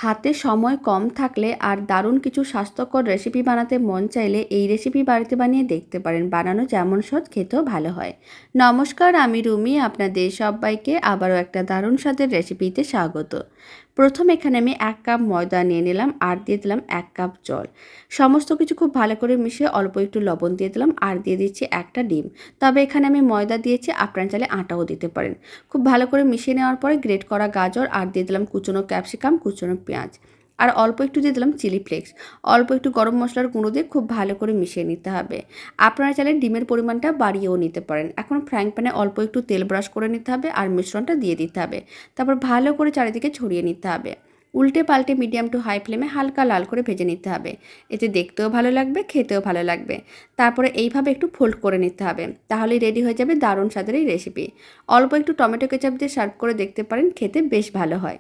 হাতে সময় কম থাকলে আর দারুণ কিছু স্বাস্থ্যকর রেসিপি বানাতে মন চাইলে এই রেসিপি বাড়িতে বানিয়ে দেখতে পারেন। বানানো যেমন সহজ, খেতেও ভালো হয়। নমস্কার, আমি রুমি। আপনাদের সবাইকে আবারও একটা দারুণ স্বাদের রেসিপিতে স্বাগত। প্রথম এখানে আমি 1 কাপ ময়দা নিয়ে নিলাম আর দিয়ে দিলাম 1 কাপ জল। সমস্ত কিছু খুব ভালো করে মিশিয়ে অল্প একটু লবণ দিয়ে দিলাম আর দিয়ে দিচ্ছি একটা ডিম। তবে এখানে আমি ময়দা দিয়েছি, আপনারা চাইলে আটাও দিতে পারেন। খুব ভালো করে মিশিয়ে নেওয়ার পরে গ্রেট করা গাজর আর দিয়ে দিলাম কুচনো ক্যাপসিকাম, কুচনো পেঁয়াজ আর অল্প একটু দিয়ে দিলাম চিলি ফ্লেক্স। অল্প একটু গরম মশলার গুঁড়ো দিয়ে খুব ভালো করে মিশিয়ে নিতে হবে। আপনারা চাইলে ডিমের পরিমাণটা বাড়িয়েও নিতে পারেন। এখন ফ্রাইং প্যানে অল্প একটু তেল ব্রাশ করে নিতে হবে আর মিশ্রণটা দিয়ে দিতে হবে। তারপর ভালো করে চারিদিকে ছড়িয়ে নিতে হবে। উল্টে পাল্টে মিডিয়াম টু হাই ফ্লেমে হালকা লাল করে ভেজে নিতে হবে। এতে দেখতেও ভালো লাগবে, খেতেও ভালো লাগবে। তারপরে এইভাবে একটু ফোল্ড করে নিতে হবে। তাহলেই রেডি হয়ে যাবে দারুণ স্বাদের এই রেসিপি। অল্প একটু টমেটো কেচাপ দিয়ে সার্ভ করে দেখতে পারেন, খেতে বেশ ভালো হয়।